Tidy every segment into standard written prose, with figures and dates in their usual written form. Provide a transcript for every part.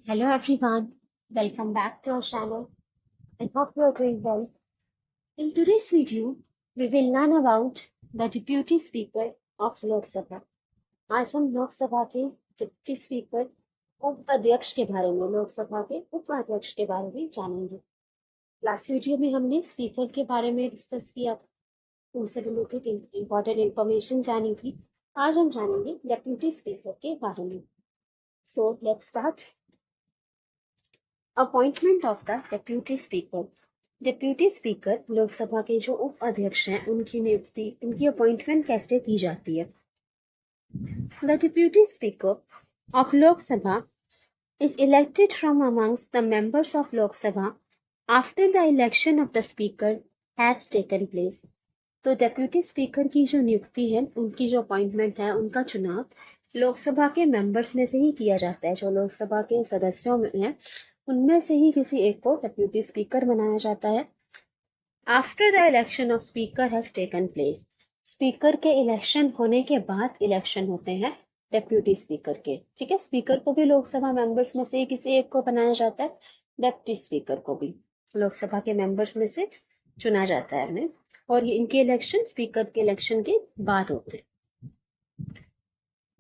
Hello everyone, welcome back to our channel. I hope you are doing well. In today's video, we will learn about the Deputy Speaker of Lok Sabha. आज हम लोक सभा के deputy speaker उपाध्यक्ष के बारे में लोकसभा के उपाध्यक्ष के बारे में जानेंगे। लास्ट वीडियो में हमने स्पीकर के बारे में डिस्कस किया था, उनसे रिलेटेड इंपॉर्टेंट इंफॉर्मेशन जानी थी। आज हम जानेंगे डेप्यूटी स्पीकर के बारे में। So let's start. Appointment of the deputy speaker. Deputy speaker Lok Sabha के जो उप अध्यक्ष हैं उनकी नियुक्ति, उनकी अपॉइंटमेंट कैसे की जाती है। द डेप्यूटी स्पीकर ऑफ लोक सभा is elected from amongst the members of Lok Sabha after the election of the speaker has taken place. तो डेप्यूटी स्पीकर की जो नियुक्ति है, उनकी जो अपॉइंटमेंट है, उनका चुनाव लोकसभा के मेंबर्स में से ही किया जाता है। जो लोकसभा के सदस्यों में है उनमें से ही किसी एक को डेप्यूटी स्पीकर बनाया जाता है। After the election of speaker has taken place, speaker के इलेक्शन होने के बाद इलेक्शन होते हैं डेप्यूटी स्पीकर के। ठीक है, स्पीकर को भी लोकसभा मेंबर्स में से किसी एक को बनाया जाता है, डेप्यूटी स्पीकर को भी लोकसभा के मेंबर्स में से चुना जाता है उन्हें, और ये इनके इलेक्शन स्पीकर के इलेक्शन के बाद होते हैं।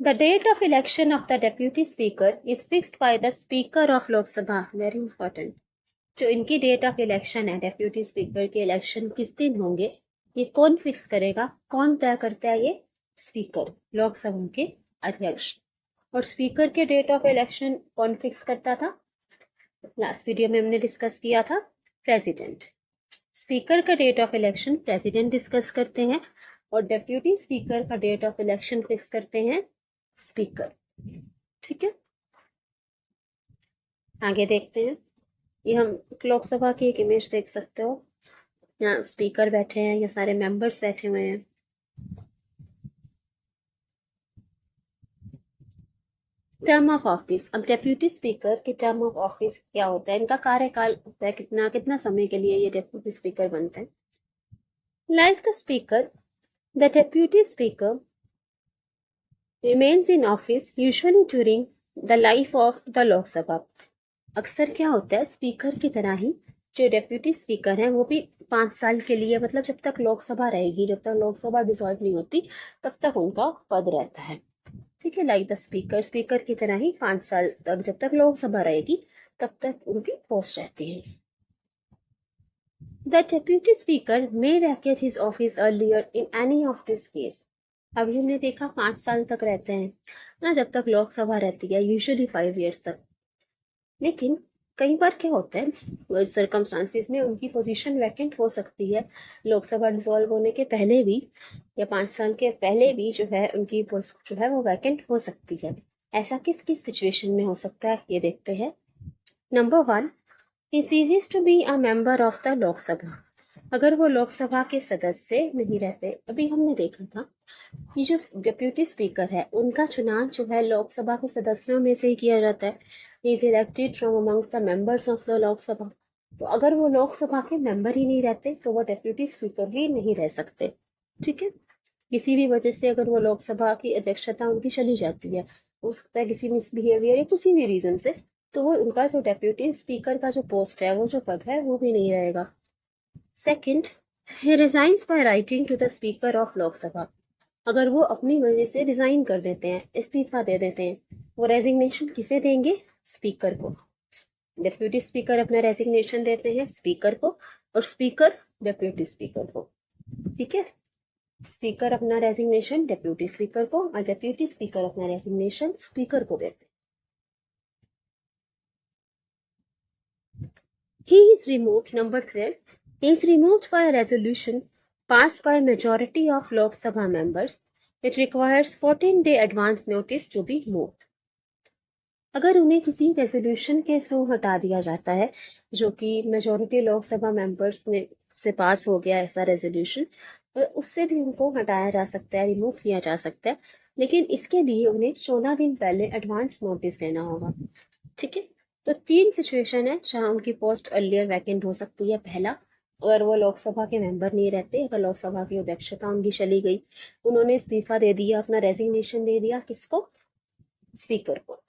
The date of election of the deputy speaker is fixed by the speaker of Lok Sabha. Very important. जो इनकी डेट ऑफ इलेक्शन है, डेप्यूटी स्पीकर के इलेक्शन किस दिन होंगे, ये कौन फिक्स करेगा, कौन तय करता है? ये स्पीकर, लोकसभा के अध्यक्ष। और स्पीकर के डेट ऑफ इलेक्शन कौन फिक्स करता था? लास्ट वीडियो में हमने डिस्कस किया था, प्रेसिडेंट। स्पीकर का date of election president discuss करते हैं, और डेप्यूटी स्पीकर का डेट ऑफ इलेक्शन फिक्स करते हैं स्पीकर। ठीक है, आगे देखते हैं। ये हम लोकसभा की एक इमेज देख सकते हो, यहाँ स्पीकर बैठे हैं, ये सारे मेंबर्स बैठे हुए हैं। Term of office. अब डेप्यूटी स्पीकर के टर्म ऑफ ऑफिस क्या होता है, इनका कार्यकाल होता है कितना कितना समय के लिए ये डेप्यूटी स्पीकर बनते हैं। Like the speaker, the deputy speaker remains in office usually during the life of the Lok Sabha. अक्सर क्या होता है, स्पीकर की तरह ही जो डेप्यूटी स्पीकर हैं वो भी 5 साल के लिए, मतलब जब तक लोकसभा रहेगी, जब तक लोकसभा डिसॉल्व नहीं होती तब तक उनका पद रहता है। ठीक है, लाइक द स्पीकर, स्पीकर की तरह ही 5 साल तक, जब तक लोकसभा रहेगी तब तक उनकी पोस्ट रहती है। The deputy speaker may Venkat his office earlier in any of this case. अभी हमने देखा 5 साल तक रहते हैं ना, जब तक लोकसभा रहती है, यूजुअली 5 years तक। लेकिन कई बार क्या होता है, सर्कमस्टांसिस में उनकी पोजीशन वैकेंट हो सकती है, लोकसभा डिसॉल्व होने के पहले भी या 5 साल के पहले भी जो है उनकी पोस्ट जो है वो वैकेंट हो सकती है। ऐसा किस किस सिचुएशन में हो सकता है, ये देखते हैं। Number 1, he ceases to be a member of the Lok Sabha. अगर वो लोकसभा के सदस्य नहीं रहते, अभी हमने देखा था ये जो डेप्यूटी स्पीकर है उनका चुनाव जो है लोकसभा के सदस्यों में से ही किया जाता है। He is elected from amongst the members of the Lok Sabha. तो अगर वो लोकसभा के मेंबर ही नहीं रहते तो वो डेप्यूटी स्पीकर भी नहीं रह सकते। ठीक है, किसी भी वजह से अगर वो लोकसभा की अध्यक्षता उनकी चली जाती है, हो सकता है किसी मिसबिहेवियर या किसी भी रीजन से, तो वो उनका जो डेप्यूटी स्पीकर का जो पोस्ट है, वो जो पद है, वो भी नहीं रहेगा। Second, he resigns by writing to the speaker of Lok Sabha. अगर वो अपनी वजह से रिजाइन कर देते हैं, इस्तीफा दे देते हैं, वो रेजिग्नेशन किसे देंगे? स्पीकर को। डेप्यूटी स्पीकर अपना रेजिग्नेशन देते हैं स्पीकर को, और स्पीकर डेप्यूटी स्पीकर को। ठीक है, स्पीकर अपना रेजिग्नेशन डेप्यूटी स्पीकर को, और डेप्यूटी स्पीकर अपना रेजिग्नेशन स्पीकर को देते हैं। He is removed, number 3, he is removed by a resolution passed by a majority of Lok Sabha members. It requires 14-day advance notice to be moved. अगर उन्हें किसी resolution के through हटा दिया जाता है, जो कि मेजॉरिटी लोकसभा मेंबर्स ने से पास हो गया ऐसा रेजोल्यूशन, तो उससे भी उनको हटाया जा सकता है, रिमूव किया जा सकता है, लेकिन इसके लिए उन्हें 14 दिन पहले एडवांस नोटिस देना होगा। ठीक है, तो 3 सिचुएशन है जहां उनकी पोस्ट अर्लियर वैकेंट हो सकती है। पहला, अगर वो लोकसभा के मेंबर नहीं रहते, अगर लोकसभा की अध्यक्षता उनकी चली गई, उन्होंने इस्तीफा दे दिया, अपना रेजिग्नेशन दे दिया, किसको? स्पीकर को।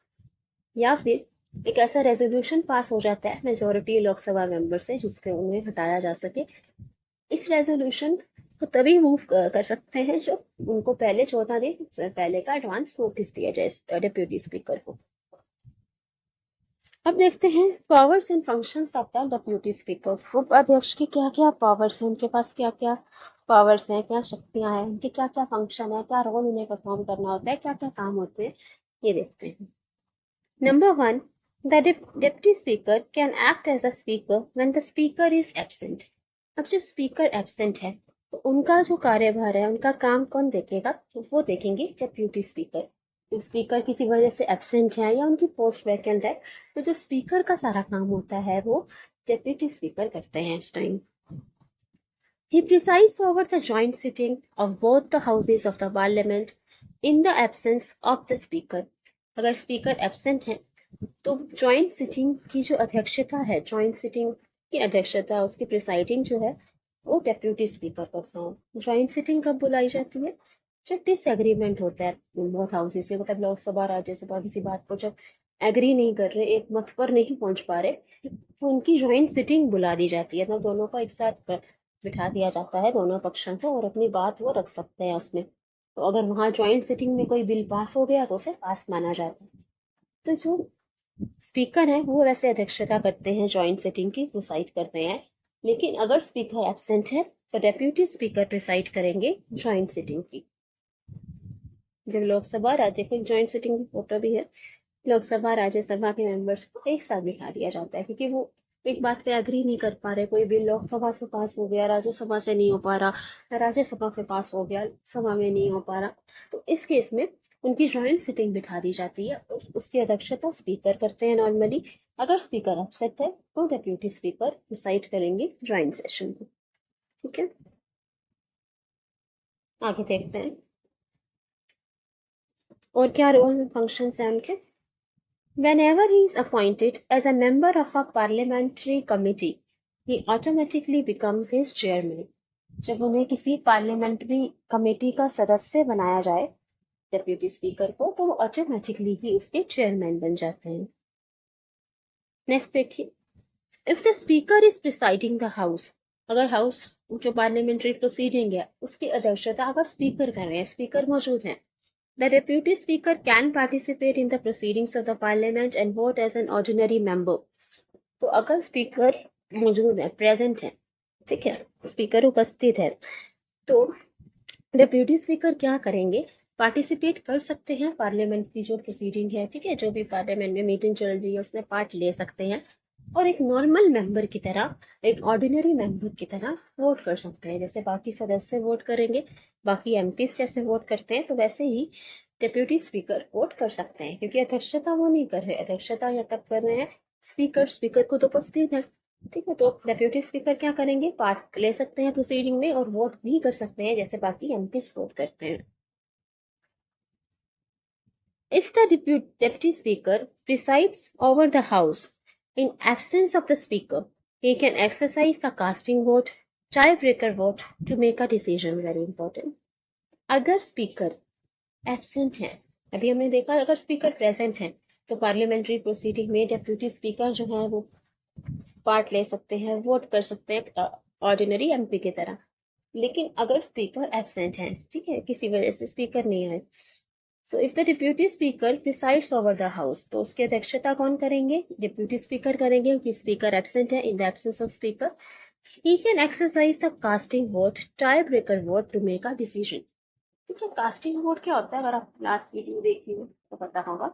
या फिर एक ऐसा रेजोल्यूशन पास हो जाता है मेजोरिटी लोकसभा मेंबर से जिससे उन्हें हटाया जा सके। इस रेजोल्यूशन को तभी मूव कर सकते हैं जो उनको पहले 14 दिन पहले का एडवांस नोटिस दिया जाए डिप्यूटी स्पीकर को। अब देखते हैं powers and functions of the deputy speaker. उपाध्यक्ष की क्या क्या पावर्स हैं, उनके पास क्या क्या पावर्स हैं, क्या शक्तियां हैं, उनके क्या क्या फंक्शन है, क्या रोल उन्हें परफॉर्म करना होता है, क्या क्या काम होते हैं, ये देखते हैं। Number 1, the deputy speaker can act as a speaker when the speaker is absent. अब जब स्पीकर एब्सेंट है तो उनका जो कार्यभार है, उनका काम कौन देखेगा, तो वो देखेंगे डिप्यूटी स्पीकर। जो स्पीकर किसी वजह से एब्सेंट है या उनकी पोस्ट वैकेंट है, तो जो स्पीकर का सारा काम होता है वो डिप्यूटी स्पीकर करते हैं उस time. He presides over the joint sitting of both the houses of the parliament in the absence of the speaker. अगर स्पीकर एब्सेंट है तो जॉइंट सिटिंग की जो अध्यक्षता है, जॉइंट सिटिंग की अध्यक्षता, उसकी प्रिसाइडिंग जो है वो डेप्यूटी स्पीकर करता है। जॉइंट सिटिंग कब बुलाई जाती है, जब डिसएग्रीमेंट होता है बोथ हाउसेस में, मतलब लोकसभा राज्यसभा किसी बात को जब एग्री नहीं कर रहे, एक मत पर नहीं पहुंच पा रहे, तो उनकी जॉइंट सिटिंग बुला दी जाती है। तो दोनों को एक साथ बिठा दिया जाता है, दोनों पक्षों को, और अपनी बात वो रख सकते हैं उसमें। तो अगर वहाँ जॉइंट सिटिंग में कोई बिल पास हो गया तो उसे पास माना जाता है। तो जो स्पीकर है वो वैसे अध्यक्षता करते हैं जॉइंट सिटिंग की, प्रिसाइड करते हैं। लेकिन अगर स्पीकर एब्सेंट है तो डेप्यूटी स्पीकर प्रिसाइड करेंगे जॉइंट सिटिंग की। जब लोकसभा राज्य की जॉइंट सिटिंग की फोटो भी है, लोकसभा राज्यसभा के मेंबर्स को एक साथ बिठा दिया जाता है, क्योंकि वो एक बात पे एग्री नहीं कर पा रहे। कोई बिल लोकसभा से पास हो गया, राज्यसभा से नहीं हो पा रहा, राज्यसभा से पास हो गया, सभा में नहीं हो पा रहा, तो इस केस में उनकी जॉइंट सिटिंग बिठा दी जाती है। उसकी अध्यक्षता स्पीकर करते हैं नॉर्मली। अगर स्पीकर अपसेट है तो डेप्यूटी स्पीकर डिसाइड करेंगे जॉइंट सेशन को। ठीक है, आगे देखते हैं और क्या रोल फंक्शंस हैं उनके। Whenever he is appointed as a member of a parliamentary committee, he automatically becomes his chairman. जब उन्हें किसी पार्लियामेंट्री कमेटी का सदस्य बनाया जाए डेप्यूटी स्पीकर को, तो वो ऑटोमेटिकली ही उसके चेयरमैन बन जाते हैं। नेक्स्ट देखिए, if the speaker is presiding the house, अगर हाउस जो पार्लियामेंट्री प्रोसीडिंग है उसकी अध्यक्षता अगर स्पीकर कर रहे हैं, स्पीकर मौजूद हैं, the deputy speaker can participate in the proceedings of the parliament and vote as an ordinary member. तो अगर स्पीकर मौजूद है, प्रेजेंट है, ठीक है, स्पीकर उपस्थित है, तो डेप्यूटी स्पीकर क्या करेंगे, पार्टिसिपेट कर सकते हैं पार्लियामेंट की जो प्रोसीडिंग है, ठीक है, जो भी पार्लियामेंट में मीटिंग चल रही है उसमें पार्ट ले सकते हैं, और एक नॉर्मल मेंबर की तरह, एक ऑर्डिनरी मेंबर की तरह वोट कर सकते हैं। जैसे बाकी सदस्य वोट करेंगे, बाकी एमपीज जैसे वोट करते हैं, तो वैसे ही डेप्यूटी स्पीकर वोट कर सकते हैं, क्योंकि अध्यक्षता वो नहीं कर रहे, अध्यक्षता या तब कर रहे हैं स्पीकर, स्पीकर को तो उपस्थित है, ठीक है। तो डेप्यूटी स्पीकर क्या करेंगे, पार्ट ले सकते हैं प्रोसीडिंग में और वोट भी कर सकते हैं जैसे बाकी एमपीज वोट करते हैं। If the deputy speaker presides over the house in absence of the speaker, he can exercise the casting vote, tiebreaker vote to make a decision. Very important. अगर स्पीकर एब्सेंट है, अभी हमने देखा अगर speaker present है तो parliamentary proceeding में deputy speaker जो है वो पार्ट ले सकते हैं, वोट कर सकते हैं ऑर्डिनरी एमपी की तरह। लेकिन अगर स्पीकर एब्सेंट है, ठीक है, किसी वजह से स्पीकर नहीं आए, so if the deputy speaker presides over the house, तो उसकी अध्यक्षता कौन करेंगे, डिप्यूटी स्पीकर करेंगे, क्योंकि स्पीकर एब्सेंट है। In the absence of speaker he can exercise the casting vote, tie breaker vote to make a decision. ठीक है, कास्टिंग वोट क्या होता है, अगर आप लास्ट वीडियो देखी हो तो पता होगा।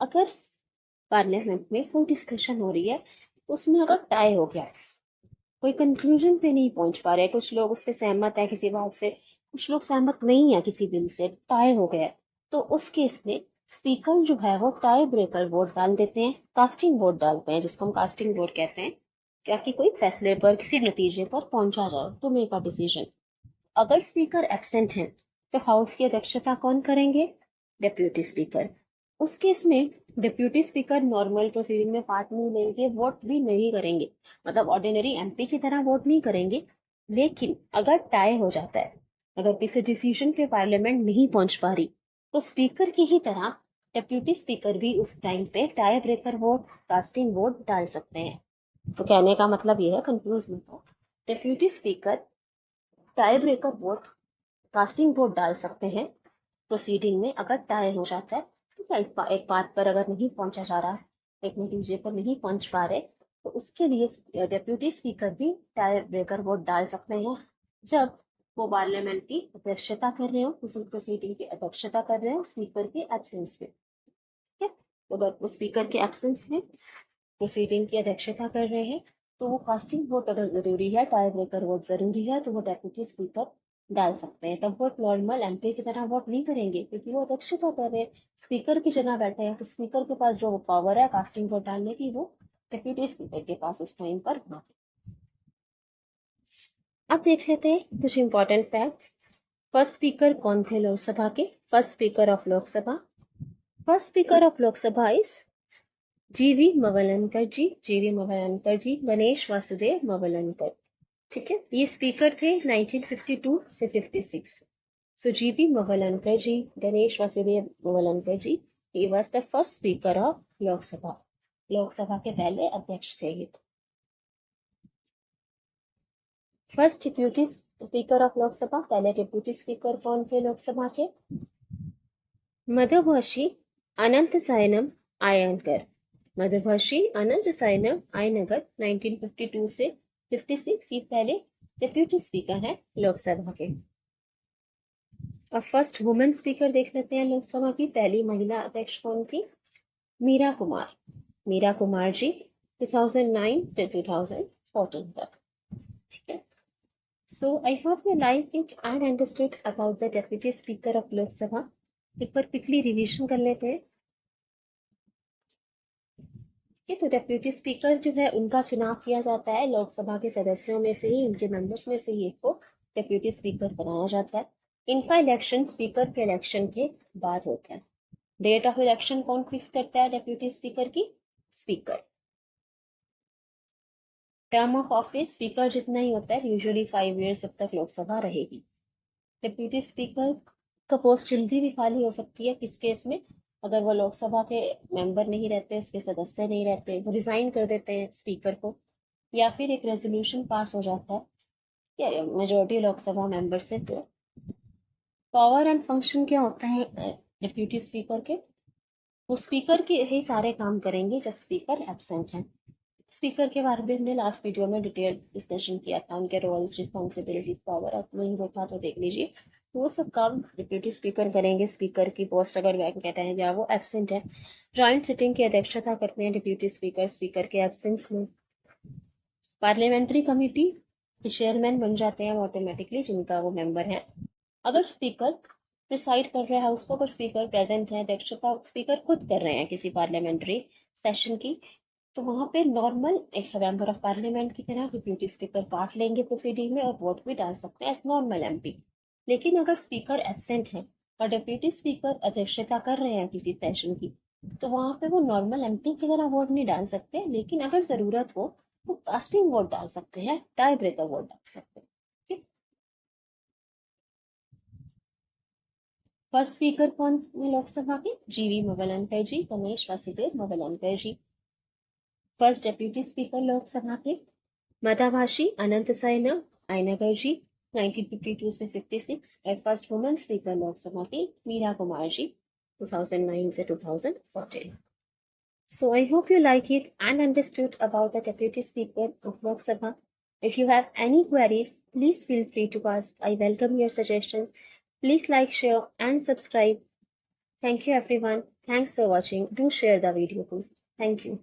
अगर पार्लियामेंट में कोई डिस्कशन हो रही है, उसमें अगर टाई हो गया, कोई कंक्लूजन पे नहीं पहुंच पा रहे, कुछ लोग उससे सहमत है किसी बात से, कुछ लोग सहमत नहीं है किसी बिल से, टाई हो गया, तो उस केस में स्पीकर जो है वो टाई ब्रेकर वोट डाल देते हैं, कास्टिंग वोट डालते हैं, जिसको हम कास्टिंग वोट कहते हैं, ताकि कोई फैसले पर, किसी नतीजे पर पहुंचा जाए, टू मेक अ डिसीजन। अगर स्पीकर एब्सेंट है तो हाउस की अध्यक्षता कौन करेंगे, डेप्यूटी स्पीकर। उस केस में डिप्यूटी स्पीकर नॉर्मल प्रोसीडिंग में पार्ट नहीं लेंगे, वोट भी नहीं करेंगे, मतलब ऑर्डिनरी एमपी की तरह वोट नहीं करेंगे। लेकिन अगर टाई हो जाता है, अगर किसी डिसीजन पे पार्लियामेंट नहीं पहुंच पा रही, तो स्पीकर की ही तरह डिप्यूटी स्पीकर भी उस टाइम पे tie breaker vote, casting vote डाल सकते हैं। तो कहने का मतलब ये है, कंफ्यूज मत हो, deputy speaker tie breaker vote, casting vote डाल सकते हैं प्रोसीडिंग में अगर टाई हो जाता है। ठीक है, एक बात पर अगर नहीं पहुंचा जा रहा, एक नतीजे पर नहीं पहुंच पा रहे, तो उसके लिए डिप्यूटी स्पीकर भी टाई ब्रेकर वोट डाल सकते हैं जब वो पार्लियामेंट की अध्यक्षता कर रहे हो, किसी प्रोसीडिंग की अध्यक्षता कर रहे हो स्पीकर के एब्सेंस में। ठीक है, तो अगर वो स्पीकर के एब्सेंस में प्रोसीडिंग की अध्यक्षता कर रहे हैं तो वो कास्टिंग वोट अगर जरूरी है, टाई ब्रेकर वोट जरूरी है, तो वो डेप्यूटी स्पीकर डाल सकते हैं। तब वो एक नॉर्मल एमपी की तरह वोट नहीं करेंगे क्योंकि वो अध्यक्षता कर रहे हैं, स्पीकर की जगह बैठे हैं, तो स्पीकर के पास जो पावर है कास्टिंग वोट डालने की वो डेप्यूटी स्पीकर के पास उस टाइम पर ना। अब देख लेते हैं कुछ इंपॉर्टेंट फैक्ट्स। फर्स्ट स्पीकर कौन थे लोकसभा के? First speaker of Lok Sabha, first speaker of Lok Sabha is जीवी मवलनकर जी, जीवी मवलनकर जी, गणेश वासुदेव मवलनकर। ठीक है, ये स्पीकर थे 1952 से 56। सो जीवी मवलनकर जी, गणेश वासुदेव मवलनकर जी, he was the first speaker of Lok Sabha, Lok Sabha के पहले अध्यक्ष थे ये। First deputy speaker of Lok Sabha, पहले डिप्यूटी स्पीकर कौन थे लोकसभा के? मधुभाषी अनंत सायनम आयनकर, मधुभाषी अनंत सायनम आयनगर 1952 से 56 ये पहले डिप्यूटी स्पीकर हैं लोकसभा के। अब फर्स्ट वुमेन स्पीकर देख लेते हैं लोकसभा की। पहली महिला अध्यक्ष कौन थी? मीरा कुमार, मीरा कुमार जी 2009 से 2014 तक। ठीक है, so I hope you like it and understood about the deputy speaker of Lok Sabha. एक बार क्विकली रिवीजन कर लेते हैं। ये तो डेप्यूटी स्पीकर जो है उनका चुनाव किया जाता है लोकसभा के सदस्यों में से ही, उनके मेंबर्स में से ही एक को डेप्यूटी स्पीकर बनाया जाता है। इनका इलेक्शन स्पीकर के इलेक्शन के बाद होता है। डेट ऑफ इलेक्शन कौन फिक्स करता है डेप्यूटी स्पीकर की? Speaker. Term of office speaker जितना ही होता है, यूजुअली 5 years जब तक लोकसभा रहेगी। डिप्यूटी स्पीकर का पोस्ट जल्दी भी खाली हो सकती है किस केस में? अगर वो लोकसभा के मेंबर नहीं रहते, उसके सदस्य नहीं रहते, वो रिजाइन कर देते हैं स्पीकर को, या फिर एक रेजोल्यूशन पास हो जाता है या मेजोरिटी लोकसभा मेंबर से। तो पावर एंड फंक्शन क्या होता है डिप्यूटी स्पीकर के? वो स्पीकर के ही सारे काम करेंगे जब स्पीकर एब्सेंट है। स्पीकर के बारे में हमने लास्ट वीडियो में डिटेल डिस्कशन किया था, उनके रोल्स, रिस्पॉन्सिबिलिटीज, पावर। आप नहीं देखा तो देख लीजिए। वो सब काम डिप्यूटी स्पीकर करेंगे। स्पीकर की पोस्ट अगर वैकेंट है या वो एब्सेंट है, जॉइंट सिटिंग की अध्यक्षता करते हैं डिप्यूटी स्पीकर स्पीकर के एब्सेंस में। पार्लियामेंट्री कमेटी के चेयरमैन बन जाते हैं ऑटोमेटिकली जिनका वो मेंबर है। अगर स्पीकर प्रिसाइड कर रहा है उसको, पर स्पीकर प्रेजेंट है, अध्यक्षता स्पीकर खुद कर रहे हैं किसी पार्लियामेंट्री सेशन की, तो वहां पे नॉर्मल एक मेंबर ऑफ पार्लियामेंट की तरह डिप्यूटी स्पीकर पार्ट लेंगे प्रोसीडिंग में और वोट भी डाल सकते हैं एज नॉर्मल एमपी। लेकिन अगर स्पीकर एब्सेंट है और डिप्यूटी स्पीकर अध्यक्षता कर रहे हैं किसी सेशन की, तो वहां पे वो नॉर्मल एमपी की तरह वोट नहीं डाल सकते, लेकिन अगर जरूरत हो तो कास्टिंग वोट डाल सकते हैं, टाई ब्रेकर वोट डाल सकते हैं। फर्स्ट स्पीकर कौन है लोकसभा के? जीवी मवलनकर जी, गणेश वासुदेव मवलनकर जी। फर्स्ट डेप्यूटी स्पीकर लोकसभा के मताभाषी अनंत सायना आयनगर जी 1952 से 56। और फर्स्ट वुमेन स्पीकर लोकसभा की मीरा कुमार जी 2009 से 2014। So I hope you like it and understood about the deputy speaker of Lok Sabha. If you have any queries, please feel free to ask. I welcome your suggestions. Please like, share and subscribe. Thank you everyone. Thanks for watching. Do share the video please. Thank you.